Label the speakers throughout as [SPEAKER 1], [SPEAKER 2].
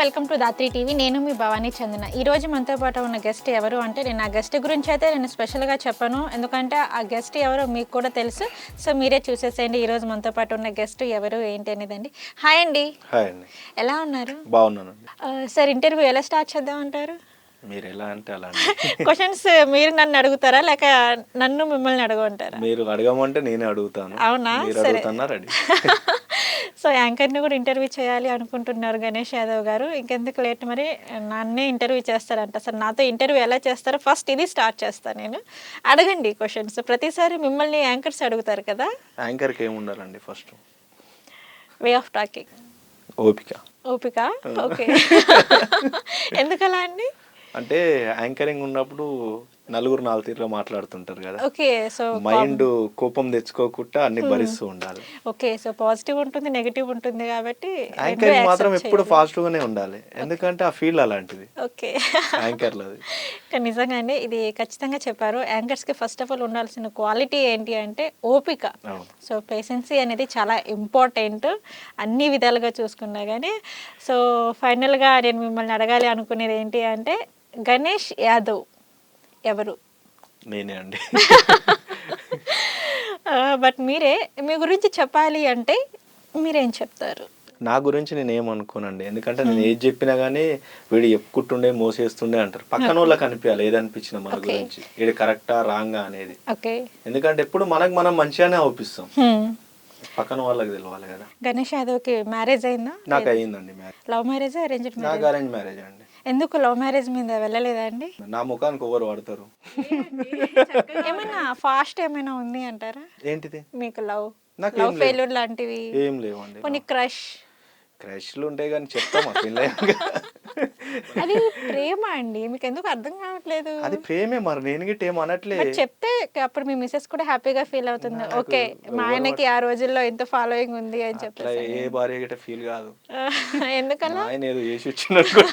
[SPEAKER 1] Welcome to Dhatri TV. నేను మీ భవానీ చందన. ఈ రోజు మనతో పాటు ఉన్న గెస్ట్ ఎవరు అంటే, నేను ఆ గెస్ట్ గురించి అయితే నేను స్పెషల్గా చెప్పను, ఎందుకంటే ఆ గెస్ట్ ఎవరో మీకు కూడా తెలుసు. సో మీరే చూసేసేయండి ఈ రోజు మనతో పాటు ఉన్న గెస్ట్ ఎవరు ఏంటి అనేదండి. హాయ్ అండి.
[SPEAKER 2] హాయ్ అండి.
[SPEAKER 1] ఎలా ఉన్నారు?
[SPEAKER 2] బాగున్నానండి.
[SPEAKER 1] సార్, ఇంటర్వ్యూ ఎలా స్టార్ట్ చేద్దాం అంటారు?
[SPEAKER 2] మీరు ఎలా అంటే అలా
[SPEAKER 1] క్వశ్చన్స్ మీరు నన్ను అడుగుతారా లేక నన్ను మిమ్మల్ని అడగమంటారా?
[SPEAKER 2] మీరు అడగమంటే నేనే అడుగుతాను.
[SPEAKER 1] అవునా?
[SPEAKER 2] మీరు
[SPEAKER 1] సరే.
[SPEAKER 2] అడుగుతున్నా రెడీ.
[SPEAKER 1] సో యాంకర్ని కూడా ఇంటర్వ్యూ చేయాలి అనుకుంటున్నారు గణేష్ యాదవ్ గారు. ఇంకెందుకు లేట్, మరి నన్నే ఇంటర్వ్యూ చేస్తారంట. సార్, నాతో ఇంటర్వ్యూ ఎలా చేస్తారో ఫస్ట్ ఇది స్టార్ట్ చేస్తాను నేను. అడగండి క్వశ్చన్స్. ప్రతిసారి మిమ్మల్ని యాంకర్స్ అడుగుతారు కదా.
[SPEAKER 2] యాంకర్కి ఏమి ఉండాలండి? First
[SPEAKER 1] way of talking.
[SPEAKER 2] ఓపిక.
[SPEAKER 1] ఓపిక. ఓకే. ఎందుకలా అండి?
[SPEAKER 2] అంటే యాంకరింగ్ ఉన్నప్పుడు నలుగురు నాలుగు తీరులో మాట్లాడుతుంటారు కదా.
[SPEAKER 1] ఓకే. సో
[SPEAKER 2] మైండ్ కోపం తెచ్చుకోకుండా అన్ని భరిస్తూ ఉండాలి.
[SPEAKER 1] ఓకే. సో పాజిటివ్ ఉంటుంది, నెగిటివ్ ఉంటుంది కాబట్టి
[SPEAKER 2] యాంకరింగ్ మాత్రం ఎప్పుడు ఫాస్ట్ గానే ఉండాలి, ఎందుకంటే ఆ ఫీల్ అలాంటిది.
[SPEAKER 1] ఓకే.
[SPEAKER 2] యాంకర్లో
[SPEAKER 1] కానీ నిజంగా అండి, ఇది ఖచ్చితంగా చెప్పారు. యాంకర్స్కి ఫస్ట్ ఆఫ్ ఆల్ ఉండాల్సిన క్వాలిటీ ఏంటి అంటే ఓపిక. సో పేషెన్సీ అనేది చాలా ఇంపార్టెంట్ అన్ని విధాలుగా చూసుకున్నా కానీ. సో ఫైనల్గా నేను మిమ్మల్ని అడగాలి అనుకునేది ఏంటి అంటే, గణేష్ యాదవ్ ఎవరు?
[SPEAKER 2] నేనే అండి.
[SPEAKER 1] బట్ మీరే మీ గురించి చెప్పాలి అంటే మీరేం చెప్తారు?
[SPEAKER 2] నా గురించి నేను ఏమనుకోనండి, ఎందుకంటే నేను ఏది చెప్పినా కానీ వీడు చెప్పుకుంటుండే మోసేస్తుండే అంటారు. పక్కన వాళ్ళకి అనిపించాలి ఏదనిపించిన మన గురించి, ఇది కరెక్టా రాంగా అనేది.
[SPEAKER 1] ఓకే.
[SPEAKER 2] ఎందుకంటే ఎప్పుడు మనకు మనం మంచిగానే అవుపిస్తాం, పక్కన వాళ్ళకి తెలియాలి కదా.
[SPEAKER 1] గణేష్ యాదవ్కి మ్యారేజ్ అయిందా?
[SPEAKER 2] నాకు అయ్యిందండి marriage.
[SPEAKER 1] Love marriage, arranged marriage?
[SPEAKER 2] నాకు అరేంజ్ మ్యారేజ్ అండి.
[SPEAKER 1] ఎందుకు లవ్ మ్యారేజ్ మీద వెళ్ళలేదా అండి?
[SPEAKER 2] నా ముఖానికి ఎవరు వాడతారు?
[SPEAKER 1] ఏమైనా ఫాస్ట్ ఏమైనా ఉంది అంటారా?
[SPEAKER 2] ఏంటిది?
[SPEAKER 1] మీకు లవ్
[SPEAKER 2] నాకు
[SPEAKER 1] లవ్ ఫెయిల్యూర్ లాంటివి
[SPEAKER 2] ఏం లేవండి.
[SPEAKER 1] కొన్ని
[SPEAKER 2] క్రష్లు ఉంటాయి కానీ చెప్తామా పిల్ల?
[SPEAKER 1] అది ప్రేమ అండి, మీకు ఎందుకు అర్థం కావట్లేదు?
[SPEAKER 2] అది ప్రేమే మరి, నేను గిట్ట ఏం అనట్లే.
[SPEAKER 1] చెప్తే అప్పుడు మీ మిసెస్ కూడా హ్యాపీగా ఫీల్ అవుతుంది. ఓకే, మా ఆయనకి ఆ రోజుల్లో ఇంత ఫాలోయింగ్ ఉంది అని చెప్పేసి.
[SPEAKER 2] ఏ భార్య గిట్ట ఫీల్ కాదు.
[SPEAKER 1] ఎందుకలా?
[SPEAKER 2] ఆయన ఏదో చేసి వచ్చినట్టు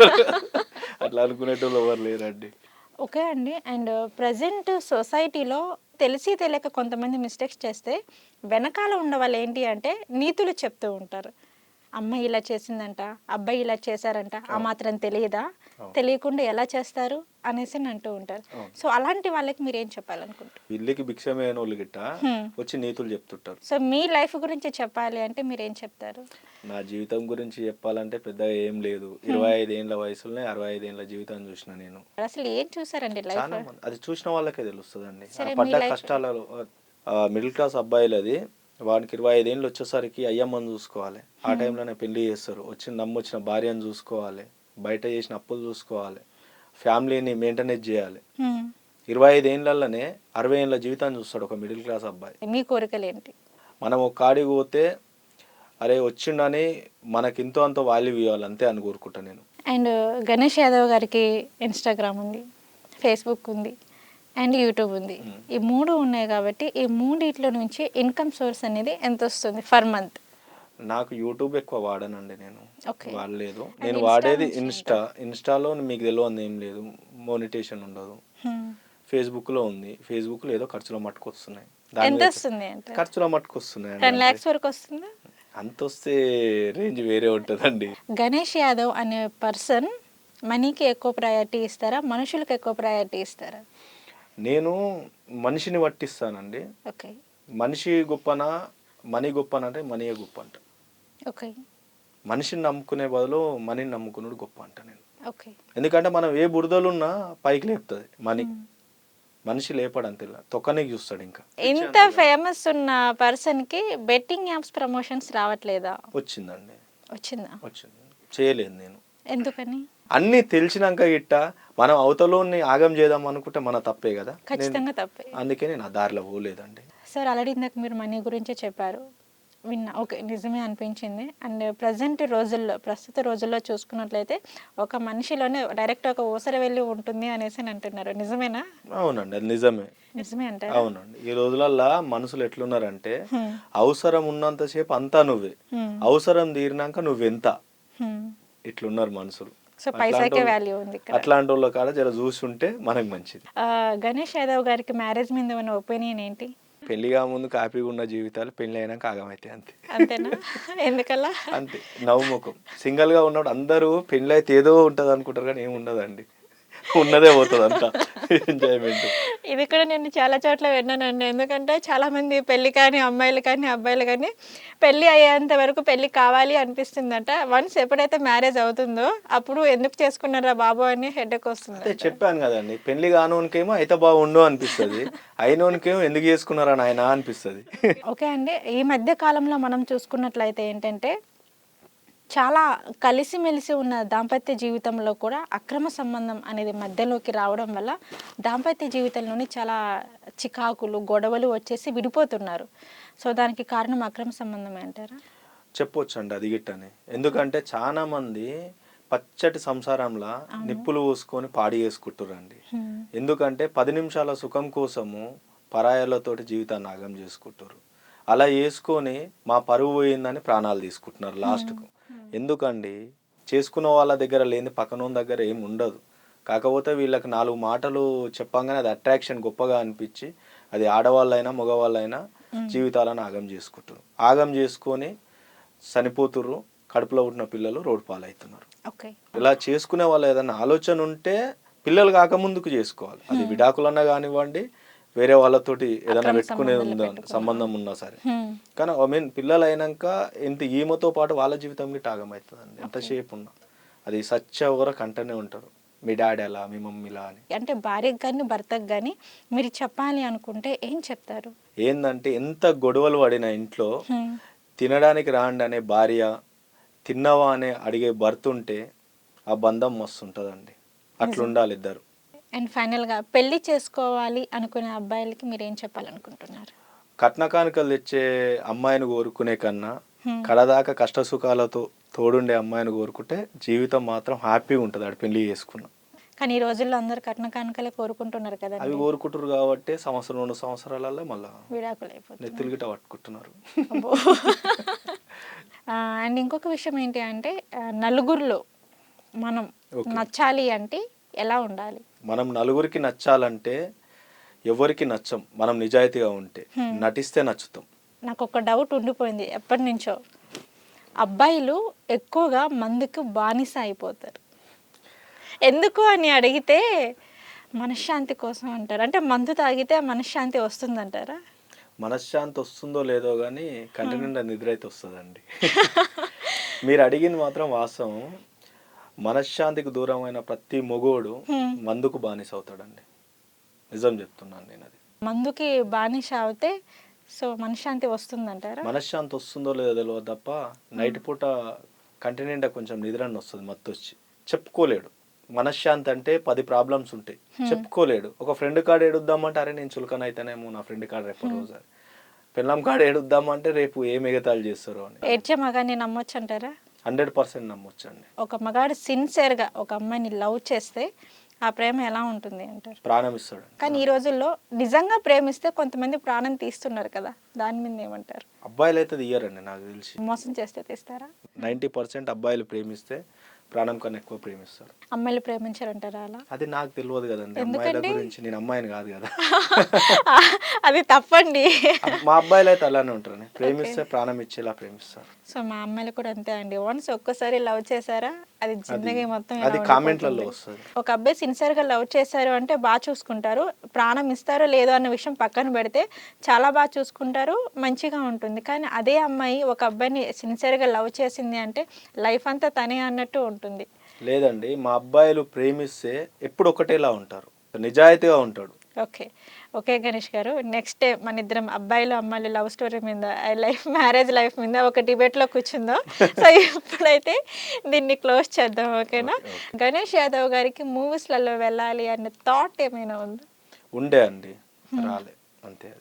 [SPEAKER 2] అట్లా అనుకునేటోళ్ళు ఎవరు లేరండి.
[SPEAKER 1] ఓకే అండి. అండ్ ప్రజెంట్ సొసైటీలో తెలిసి తెలియక కొంతమంది మిస్టేక్స్ చేస్తే వెనకాల ఉన్న వాళ్ళు ఏంటి అంటే నీతులు చెప్తూ ఉంటారు. అమ్మాయి ఇలా చేసిందంట, అబ్బాయి ఇలా చేశారంట, ఆ మాత్రం తెలియదా, తెలియకుండా ఎలా చేస్తారు అనేసి అంటూ ఉంటారు. సో అలాంటి వాళ్ళకి మీరు ఏం చెప్పాలనుకుంటారు?
[SPEAKER 2] ఇల్లుకి భిక్షమైన వాళ్ళు గిట్ట వచ్చి నీతులు చెప్తుంటారు.
[SPEAKER 1] సో మీ లైఫ్ గురించి చెప్పాలి అంటే మీరు ఏం చెప్తారు?
[SPEAKER 2] నా జీవితం గురించి చెప్పాలంటే పెద్దగా ఏం లేదు. 25 ఏళ్ళ వయసులోనే 65 ఏళ్ళ జీవితం చూసిన నేను.
[SPEAKER 1] అసలు ఏం చూసారండి లైఫ్?
[SPEAKER 2] చాలా మంది అది చూసిన వాళ్ళకే తెలుస్తుందండి. పడ్డ కష్టాలలో మిడిల్ క్లాస్ అబ్బాయిలు అది వాడికి 25 ఏళ్ళు వచ్చేసరికి అయ్యమ్మని చూసుకోవాలి, ఆ టైంలోనే పెళ్లి చేస్తారు, నమ్మొచ్చిన భార్యను చూసుకోవాలి, బయట చేసిన అప్పులు చూసుకోవాలి, ఫ్యామిలీని మెయింటెనెన్స్ చేయాలి. 25 ఏళ్ళలోనే 60 ఏళ్ళ జీవితాన్ని చూస్తాడు ఒక మిడిల్ క్లాస్ అబ్బాయి.
[SPEAKER 1] మీ కోరికలు ఏంటి?
[SPEAKER 2] మనం ఒక కాడికి పోతే అరే వచ్చిండని మనకి ఇంతో అంత వాల్యూ ఇవ్వాలి అంతే అని కోరుకుంటా నేను.
[SPEAKER 1] అండ్ గణేష్ యాదవ్ గారికి ఇన్స్టాగ్రామ్ ఉంది, ఫేస్బుక్ ఉంది అండ్ యూట్యూబ్ ఉంది. ఈ మూడు ఉన్నాయి కాబట్టి ఈ మూడిట్లో నుంచి ఇన్కమ్ సోర్స్ అనేది ఎంత వస్తుంది ఫర్ మంత్?
[SPEAKER 2] నాకు యూట్యూబ్ ఎక్కువ వాడనండి, నేను వాడలేదు. నేను
[SPEAKER 1] అది
[SPEAKER 2] వాడేది ఇన్స్టాలో మీకు తెలియదు ఏం లేదు, మోనిటేషన్ ఉండదు. ఫేస్బుక్లో ఉంది, ఫేస్బుక్లో ఏదో ఖర్చులో మట్టుకు వస్తున్నాయి.
[SPEAKER 1] ఎంత వస్తుంది అంటే?
[SPEAKER 2] ఖర్చులో మట్టుకు వస్తున్నాయి.
[SPEAKER 1] 10 lakhs వరకు వస్తుందా?
[SPEAKER 2] అంత వస్తే రేంజ్ వేరే ఉంటుందండి.
[SPEAKER 1] గణేష్ యాదవ్ అనే పర్సన్ మనీకి ఎక్కువ ప్రయారిటీ ఇస్తారా, మనుషులకు ఎక్కువ ప్రయారిటీ ఇస్తారా?
[SPEAKER 2] నేను మనిషిని పట్టిస్తానండి.
[SPEAKER 1] ఓకే.
[SPEAKER 2] మనిషి గొప్పనా మనీ గొప్పనా అంటే మనీయే గొప్ప అంట.
[SPEAKER 1] ఓకే.
[SPEAKER 2] మనిషిని నమ్ముకునే బదులు మనీని నమ్ముకున్నాడు గొప్ప అంట నేను.
[SPEAKER 1] ఓకే.
[SPEAKER 2] ఎందుకంటే మనం ఏ బురదలున్నా పైకి లేపుతుంది మనీ, మనిషి లేపడంతే తొక్కనే చూస్తాడు. ఇంకా
[SPEAKER 1] ఇంత ఫేమస్ ఉన్న పర్సన్ కి బెట్టింగ్ యాప్స్ ప్రమోషన్స్ రావట్లేదా?
[SPEAKER 2] వచ్చిందండి.
[SPEAKER 1] వచ్చిందా?
[SPEAKER 2] వచ్చింది. చేయలేదు నేను.
[SPEAKER 1] ఎందుకని?
[SPEAKER 2] అన్ని తెలిసినాక గిట్ట మనం అవతలోని ఆగం చేద్దాం అనుకుంటే మన తప్పే కదా.
[SPEAKER 1] ఖచ్చితంగా తప్పే.
[SPEAKER 2] అందుకే నేను ఆ దారిలో పోలేదండి.
[SPEAKER 1] సార్, ఆల్రెడీ ఇందాక మీరు మనీ గురించే చెప్పారు, విన్నా. ఓకే, నిజమే అనిపించింది. అండ్ ప్రస్తుత రోజుల్లో చూసుకున్నట్లయితే ఒక మనిషిలోనే డైరెక్ట్ ఒక ఊసర వెళ్ళి ఉంటుంది అనేసి అంటున్నారు. నిజమేనా?
[SPEAKER 2] అవునండి, అది నిజమే.
[SPEAKER 1] నిజమే అంటే
[SPEAKER 2] అవునండి. ఈ రోజులల్లో మనుషులు ఎట్లున్నారంటే అవసరం ఉన్నంతసేపు అంతా నువ్వే, అవసరం తీరినాక నువ్వెంత, ఇట్లున్నారు మనుషులు.
[SPEAKER 1] సో పైసాకే వాల్యూ ఉంది.
[SPEAKER 2] అట్లాంటి వాళ్ళ కాడ జర చూసుంటే మనకు మంచిది.
[SPEAKER 1] గణేష్ యాదవ్ గారికి మ్యారేజ్ మీద ఉన్న ఒపీనియన్ ఏంటి?
[SPEAKER 2] పెళ్లిగా ముందుకు హ్యాపీగా ఉన్న జీవితాలు పెళ్లి అయినాక ఆగమైతాయి అంతే.
[SPEAKER 1] అంతేనా? ఎందుకలా?
[SPEAKER 2] అంతే, నవ్వుముఖం. సింగిల్గా ఉన్నప్పుడు అందరూ పెళ్ళి అయితే ఏదో ఉంటుంది అనుకుంటారు కానీ ఏమి ఉండదండి, ఉన్నదే పోతుంది అంతా ఎంజాయ్మెంట్.
[SPEAKER 1] ఇది కూడా నేను చాలా చోట్ల విన్నానండి. ఎందుకంటే చాలామంది పెళ్లి కానీ అమ్మాయిలు కానీ అబ్బాయిలు కానీ పెళ్లి అయ్యేంత వరకు పెళ్లి కావాలి అనిపిస్తుందట. వన్స్ ఎప్పుడైతే మ్యారేజ్ అవుతుందో అప్పుడు ఎందుకు చేసుకున్నారా బాబు అని హెడేక్ వస్తుంది.
[SPEAKER 2] అదే చెప్పాను కదండి, పెళ్లి కానోనికేమో అయితే బాగుండు అనిపిస్తుంది, అయినోనికేమో ఎందుకు చేసుకున్నారా నాయన అనిపిస్తుంది.
[SPEAKER 1] ఓకే అండి, ఈ మధ్య కాలంలో మనం చూసుకున్నట్లయితే ఏంటంటే చాలా కలిసిమెలిసి ఉన్న దాంపత్య జీవితంలో కూడా అక్రమ సంబంధం అనేది మధ్యలోకి రావడం వల్ల దాంపత్య జీవితంలోని చాలా చికాకులు గొడవలు వచ్చేసి విడిపోతున్నారు. సో దానికి కారణం అక్రమ సంబంధం అంటారా?
[SPEAKER 2] చెప్పొచ్చు అండి అది గిట్టని. ఎందుకంటే చాలా మంది పచ్చటి సంసారంలా నిప్పులు పోసుకొని పాడి చేసుకుంటారండి. ఎందుకంటే 10 నిమిషాల సుఖం కోసము పరాయాలతోటి జీవితాన్ని నాగం చేసుకుంటారు. అలా చేసుకొని మా పరువు పోయిందని ప్రాణాలు తీసుకుంటున్నారు లాస్ట్కు. ఎందుకండి, చేసుకున్న వాళ్ళ దగ్గర లేని పక్కన దగ్గర ఏమి ఉండదు. కాకపోతే వీళ్ళకి 4 మాటలు చెప్పంగానే అది అట్రాక్షన్ గొప్పగా అనిపించి అది ఆడవాళ్ళైనా మగవాళ్ళైనా జీవితాలను ఆగం చేసుకుంటారు. ఆగం చేసుకొని చనిపోతుర్రు, కడుపులో పుట్టిన పిల్లలు రోడ్డు పాలవుతున్నారు. ఇలా చేసుకునే వాళ్ళు ఏదైనా ఆలోచన ఉంటే పిల్లలు కాకముందుకు చేసుకోవాలి. అది విడాకులన్నా కానివ్వండి, వేరే వాళ్ళతోటి ఏదైనా పెట్టుకునే సంబంధం ఉన్నా సరే. కానీ పిల్లలు అయినాక ఇంత ఈమెతో పాటు వాళ్ళ జీవితం గిట్ట ఆగమవుతుందండి ఎంతసేపు ఉన్నా. అది సచ్చవరకు అంటనే ఉంటారు, మీ డాడీ అలా, మీ మమ్మీలా అని.
[SPEAKER 1] అంటే భార్యకు కానీ భర్తకు కానీ మీరు చెప్పాలి అనుకుంటే ఏం చెప్తారు?
[SPEAKER 2] ఏందంటే, ఎంత గొడవలు పడిన ఇంట్లో తినడానికి రాండి అనే భార్య, తిన్నవా అనే అడిగే భర్త ఉంటే ఆ బంధం మస్తు ఉంటుందండి. అట్లుండాలి ఇద్దరు.
[SPEAKER 1] అండ్ ఫైనల్గా పెళ్లి చేసుకోవాలి అనుకునే అబ్బాయిలకి మీరు ఏం చెప్పాలనుకుంటున్నారు?
[SPEAKER 2] కట్న కానుకలు తెచ్చే అమ్మాయిని కోరుకునే కన్నా కడదాకా కష్ట సుఖాలతో తోడుండే అమ్మాయిని కోరుకుంటే జీవితం మాత్రం హ్యాపీగా ఉంటుంది ఆడ పెళ్లి చేసుకున్నా.
[SPEAKER 1] కానీ ఈ రోజుల్లో అందరు కట్న కానుకలే కోరుకుంటున్నారు కదా.
[SPEAKER 2] అవి కోరుకుంటారు కాబట్టి సంవత్సరం 2 సంవత్సరాలలో మళ్ళీ
[SPEAKER 1] విడాకులు అయిపోతుంది,
[SPEAKER 2] నెత్తులు గిట్ట పట్టుకుంటున్నారు.
[SPEAKER 1] అండ్ ఇంకొక విషయం ఏంటి అంటే నలుగురిలో మనం నచ్చాలి అంటే ఎలా ఉండాలి?
[SPEAKER 2] మనం నలుగురికి నచ్చాలంటే ఎవరికి నచ్చం, మనం నిజాయితీగా ఉంటే. నటిస్తే నచ్చుతాం.
[SPEAKER 1] నాకు ఒక డౌట్ ఉండిపోయింది ఎప్పటి నుంచో, అబ్బాయిలు ఎక్కువగా మందుకు బానిస అయిపోతారు ఎందుకు అని అడిగితే మనశ్శాంతి కోసం అంటారు. అంటే మందు తాగితే మనశ్శాంతి వస్తుందంటారా?
[SPEAKER 2] మనశ్శాంతి వస్తుందో లేదో కానీ కంటి నిండా నిద్ర అయితే వస్తుందండి. మీరు అడిగింది మాత్రం వాస్తవం. మనశ్శాంతికి దూరమైన ప్రతి మొగోడు మందుకు బానిస అవుతాడండి, నిజం చెప్తున్నాను నేను. అది
[SPEAKER 1] మందుకి బానిస అవుతే సో మనశ్శాంతి వస్తుందంటారా?
[SPEAKER 2] మనశ్శాంతి వస్తుందో లేదో తెలియదు తప్ప నైట్ పూట కంటి నిండా కొంచెం నిద్రని వస్తుంది, మత్తు వచ్చి చెప్పుకోలేడు. మనశ్శాంతి అంటే 10 ప్రాబ్లమ్స్ ఉంటాయి, చెప్పుకోలేడు. ఒక ఫ్రెండ్ కార్డు ఏడుద్దామంటే అరే నేను చులకన అయితేనేమో నా ఫ్రెండ్ కార్డు రేపు రోజు, పిల్లం కార్డు ఏడుద్దామంటే రేపు ఏ మిగతాలు చేస్తారు అని.
[SPEAKER 1] ఏడ్చే మగాన్ని నమ్మొచ్చు అంటారా?
[SPEAKER 2] 100% నమ్మొచ్చు అండి.
[SPEAKER 1] ఒక మగాడు సిన్సియర్గా ఒక అమ్మాయిని లవ్ చేస్తే ఆ ప్రేమ ఎలా ఉంటుంది అంటారు?
[SPEAKER 2] ప్రాణం ఇస్తాడు.
[SPEAKER 1] కానీ ఈ రోజుల్లో నిజంగా ప్రేమిస్తే కొంతమంది ప్రాణం తీస్తున్నారు కదా, దాని మీద ఏమంటారు?
[SPEAKER 2] అబ్బాయిలు అయితే తీయరండి నాకు తెలిసి.
[SPEAKER 1] మోసం చేస్తే తీస్తారా?
[SPEAKER 2] 90% అబ్బాయిలు ప్రేమిస్తే ప్రాణం కన్నా ఎక్కువ ప్రేమిస్తారు.
[SPEAKER 1] అమ్మాయిలు ప్రేమించారంటారా అలా?
[SPEAKER 2] అది నాకు తెలియదు కదండి, అమ్మాయిల గురించి. నేను అమ్మాయిని కాదు కదా.
[SPEAKER 1] అది తప్పండి.
[SPEAKER 2] మా అబ్బాయిలు అయితే అలానే ఉంటారు, ప్రేమిస్తే ప్రాణం ఇచ్చేలా ప్రేమిస్తారు.
[SPEAKER 1] సో మా అమ్మాయిలు కూడా అంతే అండి. వన్స్ ఒక్కసారి లవ్ చేశారా అది జిందగీ మొత్తం
[SPEAKER 2] అది కామెంట్లలో వస్తుంది.
[SPEAKER 1] ఒక అబ్బాయి సిన్సియర్గా లవ్ చేశారు అంటే బాగా చూసుకుంటారు, ప్రాణం ఇస్తారో లేదో అన్న విషయం పక్కన పెడితే చాలా బాగా చూసుకుంటారు, మంచిగా ఉంటుంది. కానీ అదే అమ్మాయి ఒక అబ్బాయిని సిన్సియర్గా లవ్ చేసింది అంటే లైఫ్ అంతా తనే అన్నట్టు ఉంటుంది.
[SPEAKER 2] లేదండి, మా అబ్బాయిలు ప్రేమిస్తే ఎప్పుడు ఒకటేలా ఉంటారు, నిజాయితీగా ఉంటాడు.
[SPEAKER 1] ఓకే ఓకే గణేష్ గారు, నెక్స్ట్ మన ఇద్దరం అబ్బాయిలు అమ్మాయిలు లవ్ స్టోరీ మీద మ్యారేజ్ లైఫ్ మీద ఒక డిబేట్లో కూర్చుందాం. సో ఇప్పుడైతే దీన్ని క్లోజ్ చేద్దాం, ఓకేనా? గణేష్ యాదవ్ గారికి మూవీస్లలో వెళ్ళాలి అనే థాట్ ఏమైనా ఉందా?
[SPEAKER 2] ఉండే అండి, రాలే అంతే.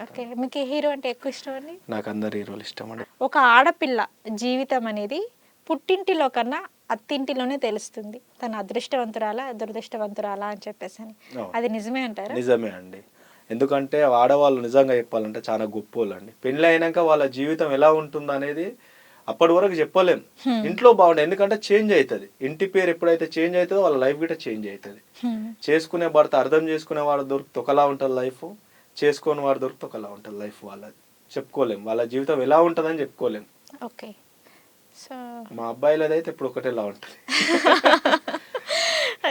[SPEAKER 1] ఓకే, మీకు ఏ హీరో అంటే ఎక్కువ ఇష్టం అండి?
[SPEAKER 2] నాకు అందరు హీరోలు ఇష్టం అండి.
[SPEAKER 1] ఒక ఆడపిల్ల జీవితం అనేది పుట్టింటిలో కన్నా అత్తింటిలోనే తెలుస్తుంది, తన అదృష్టవంతురాలా దురదృష్టవంతురాలా అని చెప్పేసి అని. అది నిజమే అంటారా?
[SPEAKER 2] నిజమే అండి. ఎందుకంటే ఆడవాళ్ళు నిజంగా చెప్పాలంటే చాలా గొప్పోళ్ళు అండి. పెళ్ళి అయినాక వాళ్ళ జీవితం ఎలా ఉంటుంది అనేది అప్పటి వరకు చెప్పలేం. ఇంట్లో బాగుండే, ఎందుకంటే చేంజ్ అవుతుంది. ఇంటి పేరు ఎప్పుడైతే చేంజ్ అవుతుందో వాళ్ళ లైఫ్ కూడా చేంజ్ అవుతుంది. చేసుకునే భర్త అర్థం చేసుకునే వాడు దొరికితే ఒకలా ఉంటుంది లైఫ్, చేసుకొని వాడు దొరికితే ఒకలా ఉంటుంది లైఫ్ వాళ్ళది. చెప్పుకోలేం వాళ్ళ జీవితం ఎలా ఉంటుందని చెప్పుకోలేం.
[SPEAKER 1] ఓకే. సో
[SPEAKER 2] మా అబ్బాయిలది అయితే ఇప్పుడు ఒకటేలా ఉంటుంది.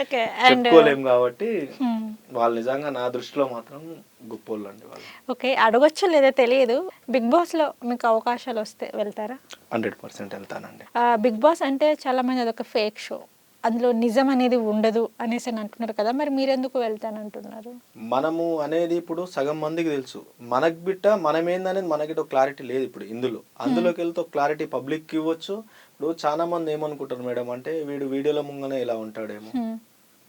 [SPEAKER 1] ఓకే. అండ్
[SPEAKER 2] చెప్పుకోలేం కాబట్టి వాళ్ళు నిజంగా నా దృష్టిలో మాత్రం గొప్పోళ్ళు అండి వాళ్ళు.
[SPEAKER 1] ఓకే, అడగొచ్చో లేదో తెలియదు, బిగ్ బాస్లో మీకు అవకాశాలు వస్తే వెళ్తారా?
[SPEAKER 2] 100% వెళ్తానండి.
[SPEAKER 1] బిగ్ బాస్ అంటే చాలా మంది అదొక ఫేక్ షో, అందులో నిజం అనేది ఉండదు అనేసి అని అంటున్నారు కదా, మరి మీరెందుకు వెళ్తానంటున్నారు?
[SPEAKER 2] మనము అనేది ఇప్పుడు సగం మందికి తెలుసు, మనకు బిట్ట మనం ఏందనేది మనకి క్లారిటీ లేదు ఇప్పుడు ఇందులో. అందులోకి వెళ్తే క్లారిటీ పబ్లిక్కి ఇవ్వచ్చు. ఇప్పుడు చాలా మంది ఏమనుకుంటారు మేడం అంటే వీడు వీడియోల ముంగనే ఇలా ఉంటాడేమో,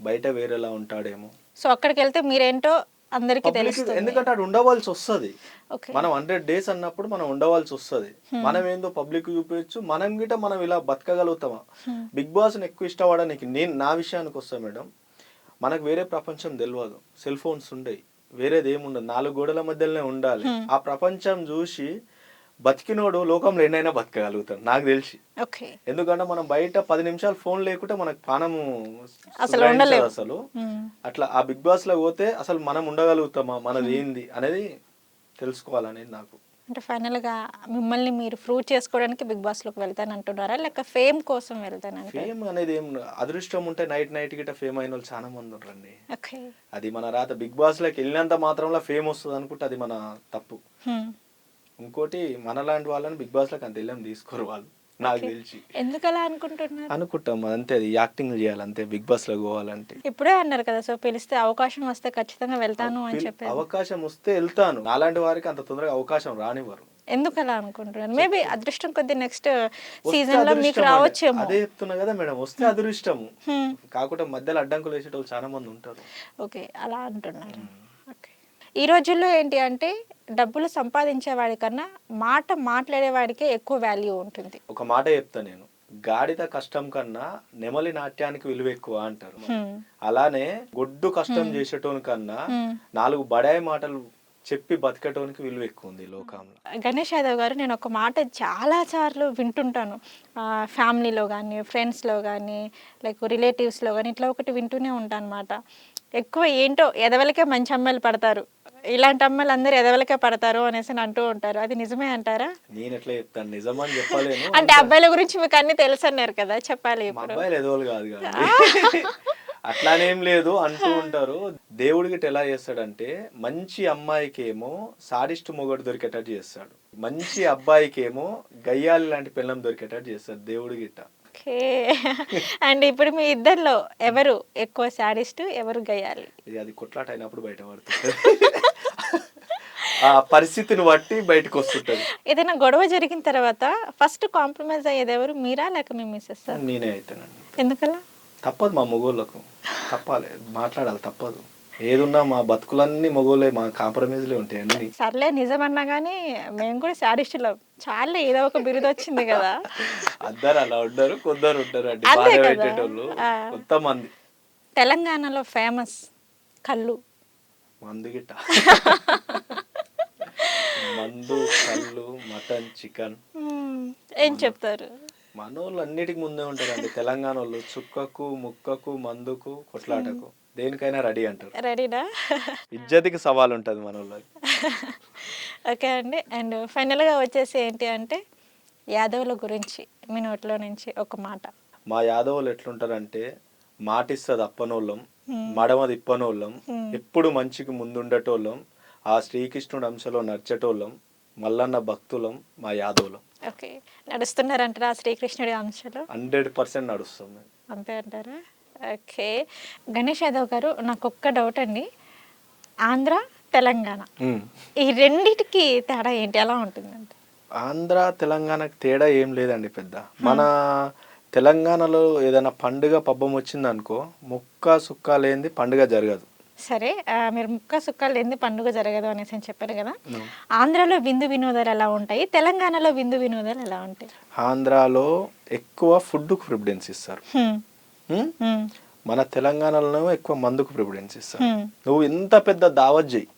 [SPEAKER 2] బయట వేరేలా ఉంటాడేమో.
[SPEAKER 1] సో అక్కడికి వెళ్తే మీరేంటో అందరికీ తెలుస్తుంది.
[SPEAKER 2] ఎందుకంటే అక్కడ ఉండవలసి వస్తుంది.
[SPEAKER 1] ఓకే.
[SPEAKER 2] మనం 100 days అన్నప్పుడు మనం ఉండవలసి వస్తుంది. మనం ఏందో పబ్లిక్ చూపించచ్చు, మనం గిట మనం ఇలా బతకగలుగుతామా? బిగ్ బాస్ని ఎక్కువ ఇష్టపడడానికి నా విషయానికి వస్తా మేడం, మనకు వేరే ప్రపంచం తెలియదు, సెల్ ఫోన్స్ ఉండేవి, వేరేది ఏముండదు, 4 గోడల మధ్యలోనే ఉండాలి. ఆ ప్రపంచం చూసి బతికినోడు లోకంలో ఎన్నైనా బతకగలుగుతాడు నాకు తెలిసి.
[SPEAKER 1] ఓకే.
[SPEAKER 2] ఎందుకంటే మనం బయట 10 నిమిషాలు ఫోన్ లేకుంటే మనకు ప్రాణము
[SPEAKER 1] అసలు ఉండలేదు
[SPEAKER 2] అసలు. అట్లా ఆ బిగ్ బాస్ లో పోతే అసలు మనం ఉండగలుగుతామా, మనది ఏంది అనేది తెలుసుకోవాలనేది నాకు.
[SPEAKER 1] అంటే ఫైనల్గా మిమ్మల్ని మీరు ప్రూవ్ చేసుకోవడానికి బిగ్ బాస్లోకి వెళ్తానంటున్నారా, లేక ఫేమ్ కోసం వెళ్తానంటే?
[SPEAKER 2] ఫేమ్ అనేది ఏం, అదృష్టం ఉంటే నైట్ గిట్ట ఫేమ్ అయిన వాళ్ళు చాలా మంది ఉంటారండి.
[SPEAKER 1] ఓకే.
[SPEAKER 2] అది మన రాత. బిగ్ బాస్ లోకి వెళ్ళినంత మాత్రంలో ఫేమ్ వస్తుంది అనుకుంటే అది మన తప్పు. ఇంకోటి మనలాంటి వాళ్ళని బిగ్ బాస్ లోకి అంత వెళ్ళాం తీసుకోరు వాళ్ళు నాకు తెలిసి.
[SPEAKER 1] ఎందుకు అలా అనుకుంటున్నారు?
[SPEAKER 2] అనుకుంటాం అంతే, అది యాక్టింగ్ చేయాలి అంతే బిగ్ బాస్ లో పోవాలంటే.
[SPEAKER 1] ఇప్పుడే అన్నారు కదా, సో పిలిస్తే అవకాశం వస్తే ఖచ్చితంగా వెళ్తాను అని చెప్పి.
[SPEAKER 2] అవకాశం వస్తే వెళ్తాను, అలాంటి వారికి అంత తొందరగా అవకాశం రానివ్వరు.
[SPEAKER 1] ఎందుకు అలా అనుకుంటున్నారు? మేబీ అదృష్టం కొద్ది నెక్స్ట్ సీజన్ లో మీకు రావచ్చేమో.
[SPEAKER 2] అదే చెప్తున్నా కదా మేడం, వస్తే అదృష్టము. కాకుండా మధ్యలో అడ్డంకులు వేసేటోళ్ళు చాలా మంది ఉంటారు.
[SPEAKER 1] ఓకే, అలా అంటున్నారు. ఓకే. ఈ రోజుల్లో ఏంటి అంటే డబ్బులు సంపాదించే వాడికన్నా మాట మాట్లాడేవాడికే ఎక్కువ వాల్యూ ఉంటుంది.
[SPEAKER 2] ఒక మాట చెప్తా నేను, గాడిద కష్టం కన్నా నెమలి నాట్యానికి విలువ ఎక్కువ అంటారు. అలానే గొడ్డు కష్టం చేసేటోని కన్నా 4 బడాయి మాటలు చెప్పి బతికేటోనికి విలువ ఎక్కువ ఉంది లోకంలో.
[SPEAKER 1] గణేష్ యాదవ్ గారు, నేను ఒక మాట చాలా సార్లు వింటుంటాను, ఫ్యామిలీలో కానీ ఫ్రెండ్స్లో కానీ లైక్ రిలేటివ్స్లో కానీ ఇట్లా ఒకటి వింటూనే ఉంటాను అన్నమాట. ఎక్కువ ఏంటో ఎదవలకే మంచి అమ్మాయిలు పడతారు, ఇలాంటి అమ్మాయిలు అందరూ ఎదవలకే పడతారు అనేసి అంటూ ఉంటారు. అది నిజమే అంటారా?
[SPEAKER 2] నేను ఎట్లా చెప్తాను, నిజమని చెప్పలేను.
[SPEAKER 1] అంటే అబ్బాయిల గురించి మీకు అన్ని తెలుసు అన్నారు కదా, చెప్పాలి.
[SPEAKER 2] అబ్బాయిలు ఎదవలు కాదు కదా, అట్లానేం లేదు అంటూ ఉంటారు. దేవుడి గిట్ట ఎలా చేస్తాడంటే మంచి అమ్మాయికేమో సాడిస్ట్ మొగడు దొరికేటట్టు చేస్తాడు, మంచి అబ్బాయికేమో గయ్యాలి లాంటి పిల్లం దొరికేటట్టు చేస్తాడు దేవుడి గిట్ట.
[SPEAKER 1] ఓకే. అండ్ ఇప్పుడు మీ ఇద్దరిలో ఎవరు ఎక్కువ సాడిస్ట్, ఎవరు గయ్యాలి?
[SPEAKER 2] అది కొట్లాట అయినప్పుడు బయట పడుతుంది, ఆ పరిస్థితిని బట్టి బయటకు వస్తుంటది.
[SPEAKER 1] ఏదైనా గొడవ జరిగిన తర్వాత ఫస్ట్ కాంప్రమైజ్ అయ్యేది ఎవరు, మీరా లేక మీ మిస్సెస్?
[SPEAKER 2] నేనే అవుతానండి.
[SPEAKER 1] ఎందుకలా?
[SPEAKER 2] తప్పదు, మా మొగోళ్ళకు తప్పాలి, మాట్లాడాలి, తప్పదు. ఏదున్నా మా బతుకులన్నీ మొగోళ్ళే, మా కాంప్రమైజ్లే ఉంటాయి అన్ని.
[SPEAKER 1] సర్లే, నిజమన్నా కానీ మేము కూడా సాడిస్టులో చాలా ఏదో ఒక బిరుదు వచ్చింది కదా.
[SPEAKER 2] అందరు అలా ఉండరు, కొందరు ఉంటారు అండి
[SPEAKER 1] అదే
[SPEAKER 2] బాగా
[SPEAKER 1] కదా.
[SPEAKER 2] పెట్టేటోళ్ళు కొంతమంది.
[SPEAKER 1] తెలంగాణలో ఫేమస్ కళ్ళు,
[SPEAKER 2] మందు గిట్ట మందు, కళ్ళు, మటన్, చికెన్.
[SPEAKER 1] ఏం చెప్తారు?
[SPEAKER 2] మనోళ్ళు అన్నిటికి ముందే ఉంటారండి తెలంగాణ వాళ్ళు. చుక్కకు, ముక్కకు, మందుకు, కొట్లాటకు, దేనికైనా రెడీ అంటారు.
[SPEAKER 1] రెడీనా?
[SPEAKER 2] ఇజ్జతికి సవాల్ ఉంటుంది మన వాళ్ళకి.
[SPEAKER 1] ఓకే అండి. అండ్ ఫైనల్గా వచ్చేసి ఏంటి అంటే యాదవుల గురించి మీ నోట్లో నుంచి ఒక మాట.
[SPEAKER 2] మా యాదవులు ఎట్లుంటారంటే మాటిస్తుంది అప్పనోళ్ళం, మడమ తిప్పనోళ్ళం, ఎప్పుడు మంచికి ముందుండేటోళ్ళం, ఆ శ్రీకృష్ణుడు అంశలో నడిచేటోళ్ళం, మల్లన్న భక్తులం మా యాదవులం.
[SPEAKER 1] ఓకే, నడుస్తున్నారంటారా శ్రీకృష్ణుడి అంశలో?
[SPEAKER 2] 100% నడుస్తాం మేము.
[SPEAKER 1] అంతే అంటారా? ఓకే. గణేష్ యాదవ్ గారు, నాకు ఒక్క డౌట్ అండి, ఆంధ్ర తెలంగాణ ఈ రెండిటికి తేడా ఏంటి, ఎలా ఉంటుందండి?
[SPEAKER 2] ఆంధ్ర తెలంగాణకు తేడా ఏం లేదండి పెద్ద. మన తెలంగాణలో ఏదైనా పండుగ పబ్బం వచ్చిందనుకో, ముక్క సుక్క లేనిది పండుగ జరగదు.
[SPEAKER 1] సరే, మీరు ముక్క సుక్క లేనిది పండుగ జరగదు అనేసి అని చెప్పారు కదా, ఆంధ్రాలో విందు వినోదాలు ఎలా ఉంటాయి, తెలంగాణలో విందు వినోదాలు ఎలా ఉంటాయి?
[SPEAKER 2] ఆంధ్రాలో ఎక్కువ ఫుడ్కు ప్రిఫరెన్స్ ఇస్తారు, మన తెలంగాణలో ఎక్కువ మందుకు ప్రిఫరెన్స్ ఇస్తారు. నువ్వు ఎంత పెద్ద దావత్ చేయి,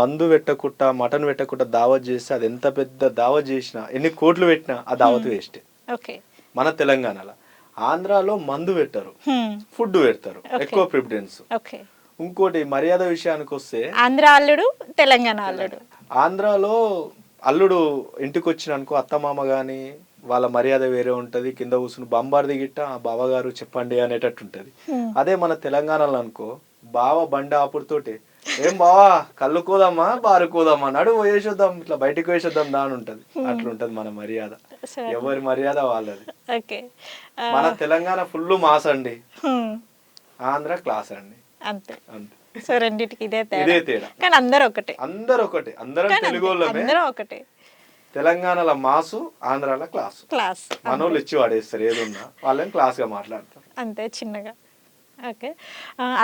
[SPEAKER 2] మందు పెట్టకుండా మటన్ పెట్టకుండా దావత్ చేస్తే అది ఎంత పెద్ద దావత్ చేసినా, ఎన్ని కోట్లు పెట్టినా ఆ దావత్ వేస్ట్.
[SPEAKER 1] ఓకే.
[SPEAKER 2] మన తెలంగాణలో. ఆంధ్రాలో మందు పెట్టారు, ఫుడ్ పెడతారు ఎక్కువ ప్రిఫరెన్స్.
[SPEAKER 1] ఓకే.
[SPEAKER 2] ఇంకోటి మర్యాద విషయానికి వస్తే
[SPEAKER 1] ఆంధ్ర అల్లుడు, తెలంగాణ అల్లుడు.
[SPEAKER 2] ఆంధ్రాలో అల్లుడు ఇంటికి వచ్చిననుకో అత్తమామ కానీ వాళ్ళ మర్యాద వేరే ఉంటుంది. కింద కూర్చుని బంబార్ది గిట్ట ఆ బావగారు చెప్పండి అనేటట్టు ఉంటుంది. అదే మన తెలంగాణలో అనుకో బావ బండి ఆపుడుతోటి ఏం బావా కళ్ళు కోదామా బారు కోదామా నడు వేసేద్దాం ఇట్లా బయటకు వేసేద్దాం దాని ఉంటది. అట్లుంటది మన మర్యాద, ఎవరి మర్యాద వాళ్ళది. మన తెలంగాణ ఫుల్ మాస్ అండి, ఆంధ్ర క్లాస్ అండి,
[SPEAKER 1] అంతే
[SPEAKER 2] అంతే.
[SPEAKER 1] సో రెండింటికి ఇదే
[SPEAKER 2] ఇదే తేడా.
[SPEAKER 1] కానీ అందరూ ఒకటే,
[SPEAKER 2] అందరం తెలుగు వాళ్ళమే.
[SPEAKER 1] అందరూ ఒకటే.
[SPEAKER 2] తెలంగాణలో మాసు, ఆంధ్రాలో క్లాసు.
[SPEAKER 1] క్లాస్
[SPEAKER 2] మనోళ్ళు ఇచ్చి వాడేస్తారు ఏదున్నా, వాళ్ళని క్లాస్ గా మాట్లాడతారు
[SPEAKER 1] అంతే చిన్నగా. ఓకే.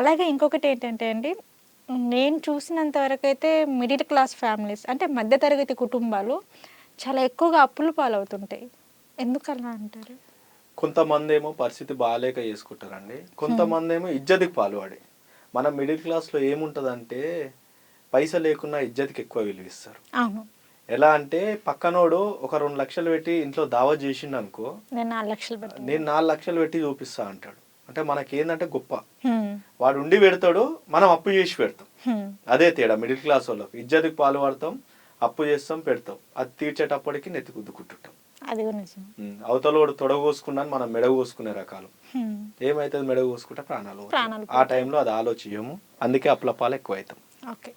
[SPEAKER 1] అలాగే ఇంకొకటి ఏంటంటే అండి, నేను చూసినంత వరకు అయితే మిడిల్ క్లాస్ ఫ్యామిలీస్ అంటే మధ్యతరగతి కుటుంబాలు చాలా ఎక్కువగా అప్పుల పాలవుతుంటాయి. ఎందుకలా అంటారు?
[SPEAKER 2] కొంతమంది ఏమో పరిస్థితి బాగాలేక చేసుకుంటారండి, కొంతమంది ఏమో ఇజ్జతికి పాల్పడి. మన మిడిల్ క్లాస్లో ఏముంటుందంటే పైసలు లేకున్నా ఇజ్జతికి ఎక్కువ విలువ ఇస్తారు.
[SPEAKER 1] అవును.
[SPEAKER 2] ఎలా అంటే పక్కనోడు ఒక 2 లక్షలు పెట్టి ఇంట్లో దావత్ చేసిండు అనుకో,
[SPEAKER 1] నేను 4 లక్షలు పెట్టి
[SPEAKER 2] నేను 4 లక్షలు పెట్టి చూపిస్తా అంటాడు. అంటే మనకేందంటే గొప్ప, వాడు ఉండి పెడతాడు, మనం అప్పు చేసి పెడతాం. అదే తేడా మిడిల్ క్లాస్ వాళ్ళకి. ఇజ్జతికి పాల్పడతాం, అప్పు చేస్తాం, పెడతాం, అది తీర్చేటప్పటికి నెత్తి గుద్దుకుంటుంటాం.
[SPEAKER 1] అది నిజం.
[SPEAKER 2] అవతలోడు తొడగోసుకున్నాను, మనం మెడగోసుకునే రకాలు. ఏమైతుంది మెడగోసుకుంటే ప్రాణాలు. ఆ టైంలో అది ఆలోచించము, అందుకే అప్పుల పాలు ఎక్కువ అవుతాం.
[SPEAKER 1] ఓకే.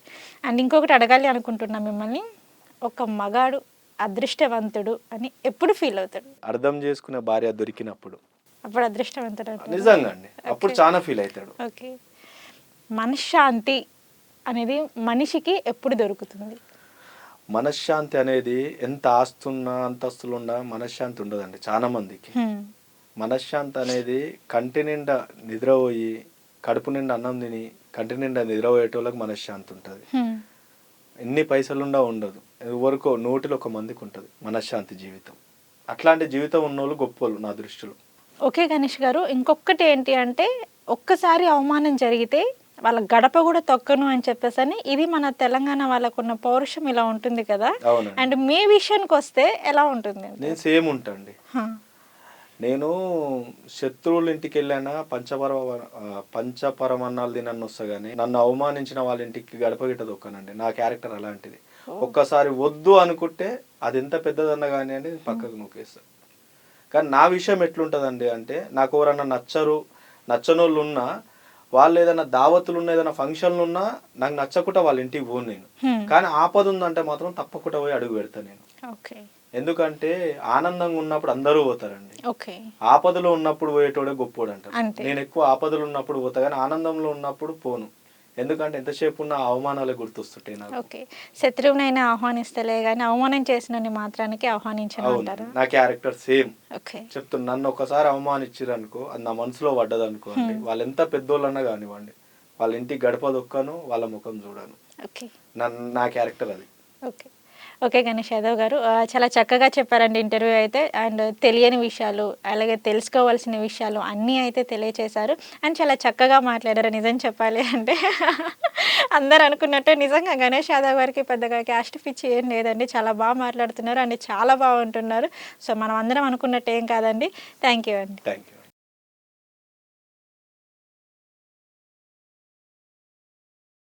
[SPEAKER 1] అండ్ ఇంకొకటి అడగాలి అనుకుంటున్నా మిమ్మల్ని, ఒక మగాడు అదృష్టవంతుడు అని ఎప్పుడు ఫీల్ అవుతాడు?
[SPEAKER 2] అర్థం చేసుకునే భార్య దొరికినప్పుడు
[SPEAKER 1] అప్పుడు అదృష్టవంతుడు అంటారా?
[SPEAKER 2] నిజంగా అండి, అప్పుడు చాలా ఫీల్ అవుతాడు.
[SPEAKER 1] ఓకే. మనశ్శాంతి అనేది మనిషికి ఎప్పుడు దొరుకుతుంది?
[SPEAKER 2] మనశ్శాంతి అనేది ఎంత ఆస్తున్నా అంతస్తులున్నా మనశ్శాంతి ఉండదండి చాలా మందికి. మనశ్శాంతి అనేది కంటి నిండా నిద్రపోయి కడుపు నిండా అన్నం తిని కంటి నిండా నిద్రపోయేటోళ్ళకి మనశ్శాంతి ఉంటుంది. ఎన్ని పైసలుండా ఉండదు, ఎవరికో 100 మందికి ఉంటుంది మనశ్శాంతి జీవితం. అట్లాంటి జీవితం ఉన్నోళ్ళు గొప్పోళ్ళు నా దృష్టిలో.
[SPEAKER 1] ఓకే గణేష్ గారు, ఇంకొకటి ఏంటి అంటే ఒక్కసారి అవమానం జరిగితే వాళ్ళ గడప కూడా తొక్కను అని చెప్పేసని, ఇది మన తెలంగాణ వాళ్ళకున్న పౌరుషం ఇలా ఉంటుంది కదా. అండ్ మీ విషయానికి వస్తే ఎలా ఉంటుంది?
[SPEAKER 2] నేను సేమ్ ఉంటాండి. నేను శత్రువుల ఇంటికి వెళ్ళానా పంచపరమన్నాలు తినన్ను వస్తా కానీ నన్ను అవమానించిన వాళ్ళ ఇంటికి గడప గిట్ట దొక్కనండి. నా క్యారెక్టర్ అలాంటిది. ఒక్కసారి వద్దు అనుకుంటే అది ఎంత పెద్దదన్నా కానీ అండి పక్కకు నూకేస్తాను. కానీ నా విషయం ఎట్లుంటుందండి అంటే, నాకు ఎవరన్నా నచ్చనోళ్ళు ఉన్నా, వాళ్ళు ఏదైనా దావతులు ఉన్నా, ఏదైనా ఫంక్షన్లు ఉన్నా, నాకు నచ్చకుండా వాళ్ళ ఇంటికి పోను నేను. కానీ ఆపద ఉందంటే మాత్రం తప్పకుండా పోయి అడుగు పెడతాను నేను. ఎందుకంటే ఆనందంగా ఉన్నప్పుడు అందరూ పోతారండి, ఆపదలో ఉన్నప్పుడు పోయేటోడే గొప్పోడు అంటారు. నేను ఎక్కువ ఆపదలు ఉన్నప్పుడు పోతా కానీ ఆనందంలో ఉన్నప్పుడు పోను. ఎందుకంటే ఎంతసేపు ఉన్న అవమానాలే గుర్తొస్తుంటాయి నాకు.
[SPEAKER 1] ఓకే. శత్రువునైనా ఆహ్వానిస్తలే కానీ అవమానం చేసిన మాత్రానికి ఆహ్వానించను అంటారా?
[SPEAKER 2] నా క్యారెక్టర్ సేమ్. చెప్తున్నా, నన్ను ఒకసారి అవమానించారు అనుకో, అది నా మనసులో పడ్డది అనుకోండి, వాళ్ళు ఎంత పెద్దోళ్ళన్నా కానివ్వండి, వాళ్ళ ఇంటికి గడప దొక్కను, వాళ్ళ ముఖం చూడను. నా క్యారెక్టర్ అది.
[SPEAKER 1] ఓకే గణేష్ యాదవ్ గారు, చాలా చక్కగా చెప్పారండి ఇంటర్వ్యూ అయితే. అండ్ తెలియని విషయాలు అలాగే తెలుసుకోవాల్సిన విషయాలు అన్నీ అయితే తెలియచేశారు. అండ్ చాలా చక్కగా మాట్లాడారు. నిజం చెప్పాలి అంటే అందరు అనుకున్నట్టు నిజంగా గణేష్ యాదవ్ గారికి పెద్దగా క్యాస్ట్ పిచ్చి ఏం లేదండి, చాలా బాగా మాట్లాడుతున్నారు అండ్ చాలా బాగుంటున్నారు. సో మనం అందరం అనుకున్నట్టు ఏం కాదండి. థ్యాంక్ యూ అండి.
[SPEAKER 2] Thank you.